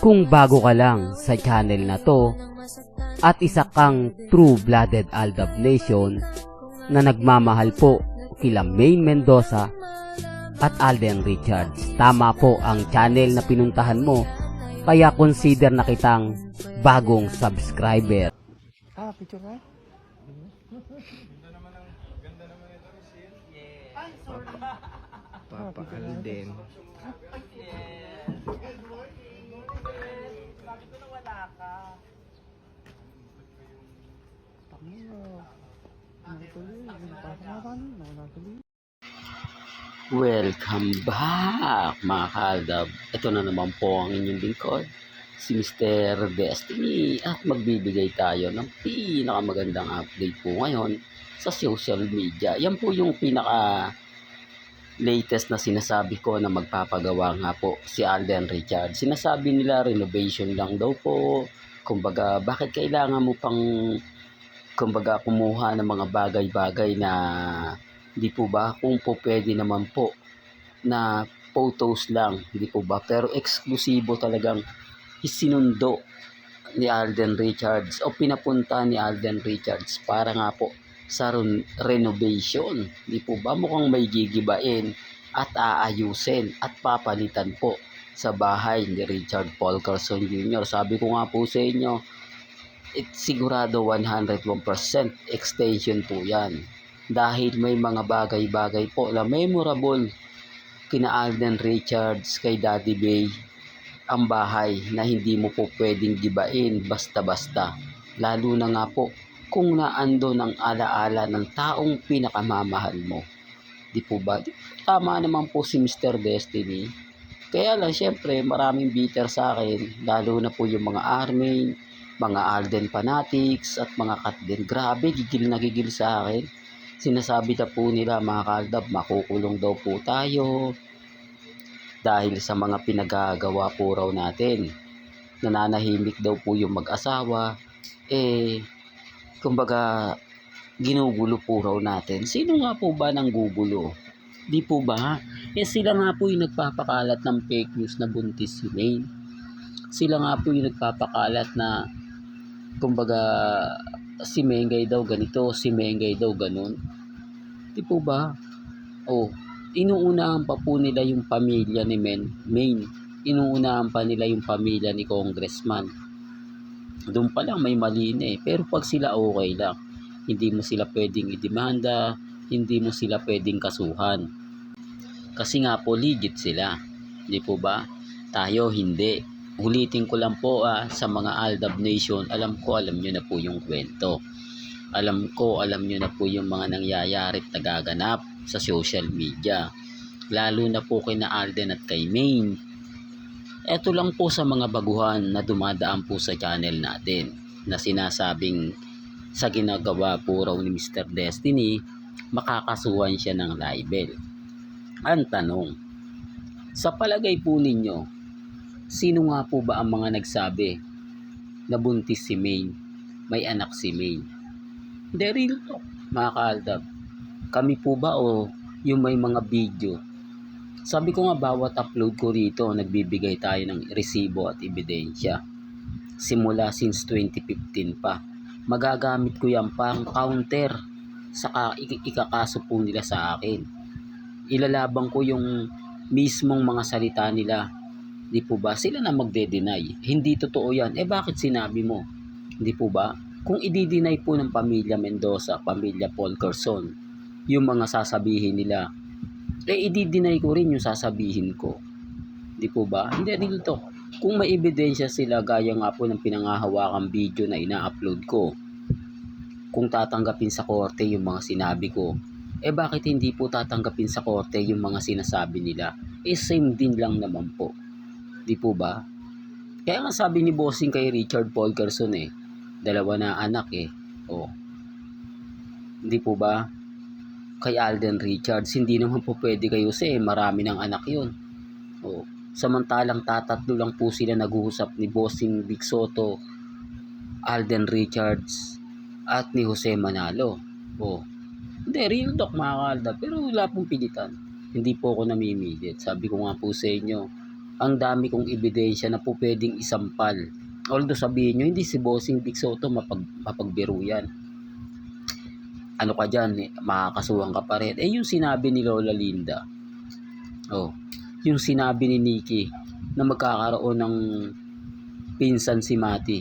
Kung bago ka lang sa channel na to at isa kang true-blooded Aldab Nation na nagmamahal po kila Maine Mendoza at Alden Richards, tama po ang channel na pinuntahan mo, kaya consider na kitang bagong subscriber. Picture ka? Papa Alden. Sabi ko na wala ka. Welcome back mga kaaldab. Ito na naman po ang inyong lingkod, si Mr. Destiny, at magbibigay tayo ng pinakamagandang update po ngayon sa social media. Yan po yung pinaka latest na sinasabi ko na magpapagawa nga po si Alden Richards. Sinasabi nila renovation lang daw po. Kumbaga, bakit kailangan mo pang kumuha ng mga bagay-bagay na di po ba, kung po pwede naman po na photos lang, di po ba, pero eksklusibo talagang isinundo ni Alden Richards o pinapunta ni Alden Richards para nga po sa renovation, di po ba, mukhang may gigibain at aayusin at papalitan po sa bahay ni Richard Paul Carson Jr. Sabi ko nga po sa inyo, sigurado 101% extension po yan, dahil may mga bagay-bagay po na memorable kina Alden Richards, kay Daddy Bay, ang bahay na hindi mo po pwedeng gibain basta-basta, lalo na nga po kung naandun ang alaala ng taong pinakamamahal mo, di po ba? Tama naman po si Mr. Destiny, kaya lang syempre maraming bitter sa akin, lalo na po yung mga Armin, mga Alden fanatics at mga Katden. Grabe, gigil na gigil sa akin. Sinasabi na po nila mga kaaldab, makukulong daw po tayo dahil sa mga pinagagawa po raw natin. Nananahimik daw po yung mag-asawa. Kumbaga, ginugulo po raw natin. Sino nga po ba nang gugulo? Di po ba? Sila nga po yung nagpapakalat ng fake news na buntis si Maine. Sila nga po yung nagpapakalat na kumbaga si Mengay daw ganito, si Mengay daw ganun. Di po ba? Inuunahan pa po nila yung pamilya ni Maine. Inuunahan pa nila yung pamilya ni Congressman. Doon pa lang may mali na eh. Pero pag sila okay lang, hindi mo sila pwedeng idemanda, hindi mo sila pwedeng kasuhan. Kasi nga po legit sila. Di po ba? Tayo hindi. Ulitin ko lang po sa mga Aldab Nation, alam nyo na po yung kwento. Alam nyo na po yung mga nangyayari at nagaganap sa social media. Lalo na po kay na Alden at kay Maine. Ito lang po sa mga baguhan na dumadaan po sa channel natin na sinasabing sa ginagawa po raw ni Mr. Destiny, makakasuhan siya ng libel. Ang tanong, sa palagay po ninyo, sino nga po ba ang mga nagsabi na buntis si Maine, may anak si Maine? The real talk, mga kaaldab. Kami po ba o yung may mga video? Sabi ko nga, bawat upload ko rito, nagbibigay tayo ng resibo at ebidensya. Simula since 2015 pa. Magagamit ko yan pang counter sa ikakaso po nila sa akin. Ilalabang ko yung mismong mga salita nila. Di po ba? Sila na magde-deny. Hindi totoo yan. Bakit sinabi mo? Di po ba? Kung i-deny po ng pamilya Mendoza, pamilya Paul Carson, yung mga sasabihin nila, i-deny ko rin yung sasabihin ko. Di po ba? Hindi real to. Kung may ebidensya sila, gaya nga po ng pinangahawakang video na ina-upload ko, kung tatanggapin sa korte yung mga sinabi ko, bakit hindi po tatanggapin sa korte yung mga sinasabi nila? Same din lang naman po. Di po ba? Kaya nga sabi ni Bossing kay Richard Paul Carson, dalawa na anak Di po ba? Kay Alden Richards, hindi naman po pwede kayo marami ng anak yun. Samantalang tatatlo lang po sila nag-uusap ni Bossing Vic Soto, Alden Richards, at ni Jose Manalo. Hindi, real talk mga kalda, pero wala pong pilitan. Hindi po ako namimilit. Sabi ko nga po sa inyo, Ang dami kong ebidensya na po pwedeng isampal. Although sabihin nyo, hindi si Bossing Vic Soto mapagbiro yan. Ano ka dyan, makakasuhan ka pa rin. Yung sinabi ni Lola Linda, yung sinabi ni Nikki na magkakaroon ng pinsan si Mati.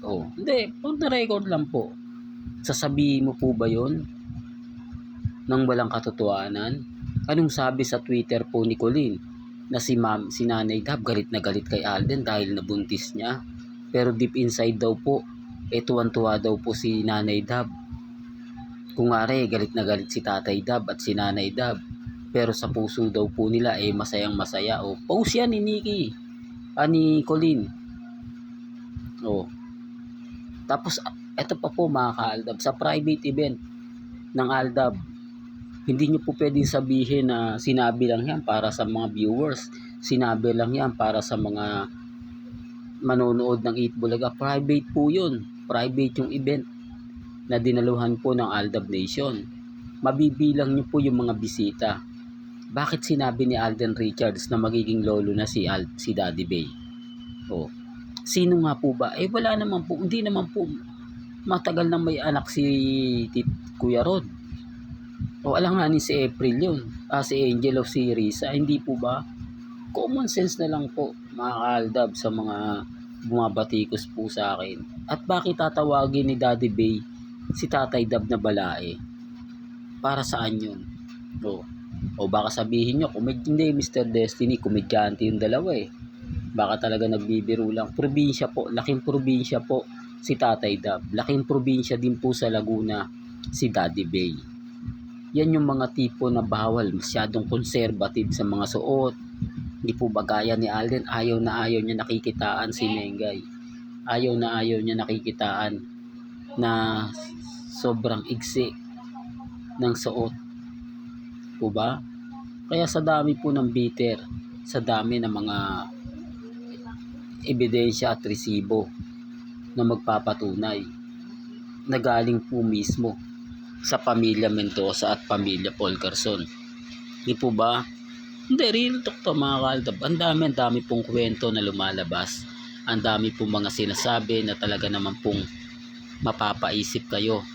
Hindi, pag na-record lang po. Sasabihin mo po ba yun nang walang katotohanan? Anong sabi sa Twitter po ni Colleen? Na si Nanay Dab galit na galit kay Alden dahil nabuntis niya. Pero deep inside daw po, tuwan-tuwa daw po si Nanay Dab. Kung ngaari, galit na galit si Tatay Dab at si Nanay Dab. Pero sa puso daw po nila masayang masaya. Post yan ni Nikki. Ni Colleen. Tapos, eto pa po mga ka-Aldab, sa private event ng Aldab, hindi nyo po pwedeng sabihin na sinabi lang yan para sa mga viewers. Sinabi lang yan para sa mga manonood ng Eat Bulaga. Private po yun. Private yung event na dinaluhan po ng Aldab Nation. Mabibilang nyo po yung mga bisita. Bakit sinabi ni Alden Richards na magiging lolo na si Daddy Bay? Sino nga po ba? Wala naman po. Hindi naman po matagal nang may anak si Kuya Rod. Alanganin si April yun. Si Angel o si Risa. Hindi po ba? Common sense na lang po, mga ka-Aldab, sa mga bumabatikos po sa akin. At bakit tatawagin ni Daddy Bay si Tatay Dab na balae? Para saan yun? Baka sabihin nyo, hindi Mr. Destiny, komedyante yung dalawa Baka talaga nagbibiro lang. Probinsya po, laking probinsya po si Tatay Dab. Laking probinsya din po sa Laguna si Daddy Bay. Yan yung mga tipo na bawal, masyadong conservative sa mga suot. Hindi po ba gaya ni Alden, ayaw niya nakikitaan si Mengay. Ayaw niya nakikitaan na sobrang igsi ng suot. Po ba? Kaya sa dami po ng bitter, sa dami ng mga ebidensya at resibo na magpapatunay na galing po mismo sa pamilya Mendoza at pamilya Polcarson. Di po ba? Hindi, real talk to mga ka-Aldab. Ang dami pong kwento na lumalabas. Ang dami pong mga sinasabi na talaga naman pong mapapaisip kayo.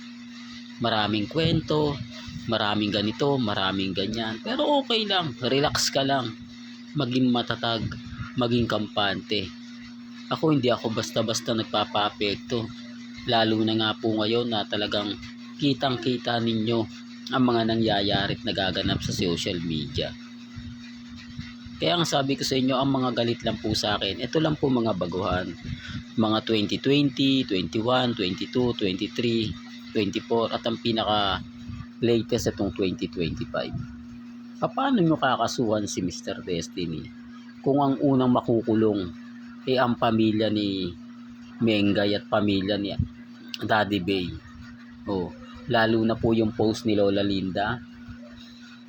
Maraming kwento, maraming ganito, maraming ganyan. Pero okay lang, relax ka lang. Maging matatag, maging kampante. Hindi ako basta-basta nagpapa-apekto. Lalo na nga po ngayon na talagang kitang-kita ninyo ang mga nangyayari at nagaganap sa social media. Kaya ang sabi ko sa inyo, ang mga galit lang po sa akin, ito lang po mga baguhan. Mga 2020, 21, 22, 23, 24 at ang pinaka latest itong 2025. Paano nyo kakasuhan si Mr. Destiny kung ang unang makukulong ang pamilya ni Mengay at pamilya ni Daddy Bay? Lalo na po yung post ni Lola Linda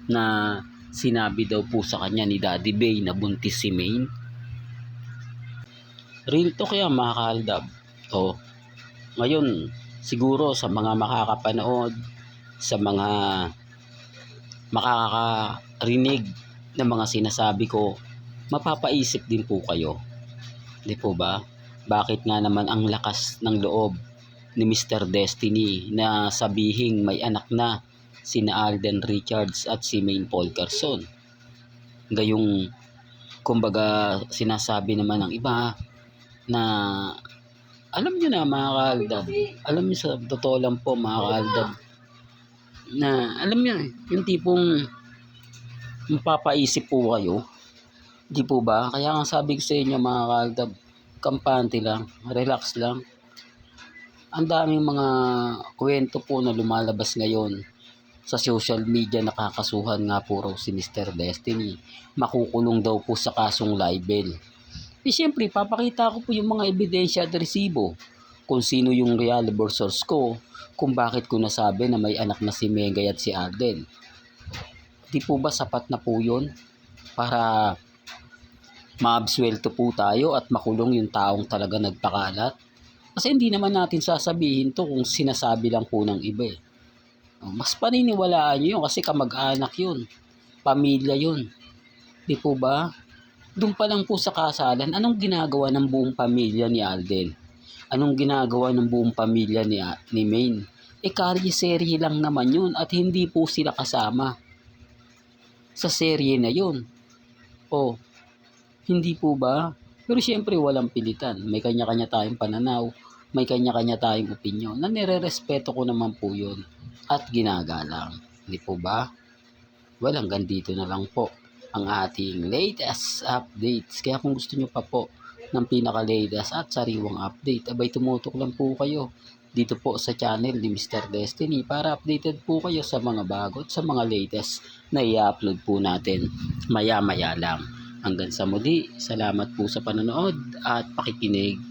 na sinabi daw po sa kanya ni Daddy Bay na buntis si Maine. Real talk yan mga ka-Aldab. Ngayon siguro sa mga makakapanood, sa mga makakarinig ng mga sinasabi ko, mapapaisip din po kayo. Di po ba? Bakit nga naman ang lakas ng loob ni Mr. Destiny na sabihing may anak na sina Alden Richards at si Maine Polcarson? Gayong kumbaga sinasabi naman ng iba na alam nyo na mga ka-Aldab, alam nyo sa totoo lang po mga ka-Aldab, na alam nyo yung tipong mapapaisip po kayo. Di po ba? Kaya nga sabi ko sa inyo mga ka-Aldab, kampante lang, relax lang. Ang daming mga kwento po na lumalabas ngayon sa social media, nakakasuhan nga po raw si Mr. Destiny. Makukulong daw po sa kasong libel. Siyempre, papakita ko po yung mga ebidensya at resibo kung sino yung reliable source ko, kung bakit ko nasabi na may anak na si Mengay at si Alden. Di po ba sapat na po yun para maabsuelto po tayo at makulong yung taong talaga nagpakalat? Kasi hindi naman natin sasabihin to kung sinasabi lang po ng iba Mas paniniwalaan nyo yun kasi kamag-anak yun, pamilya yun. Di po ba? Doon pa lang po sa kasalan, anong ginagawa ng buong pamilya ni Alden? Anong ginagawa ng buong pamilya ni Maine? Serye lang naman yun at hindi po sila kasama sa serye na yun. O, hindi po ba? Pero siyempre walang pilitan. May kanya-kanya tayong pananaw, may kanya-kanya tayong opinyon na nire-respeto ko naman po yun at ginagalang. Hindi po ba? Well, hanggang dito na lang po ang ating latest updates. Kaya kung gusto nyo pa po ng pinaka-latest at sariwang update, abay tumutok lang po kayo dito po sa channel ni Mr. Destiny para updated po kayo sa mga bago at sa mga latest na i-upload po natin maya-maya lang. Hanggang sa muli, salamat po sa panonood at pakikinig.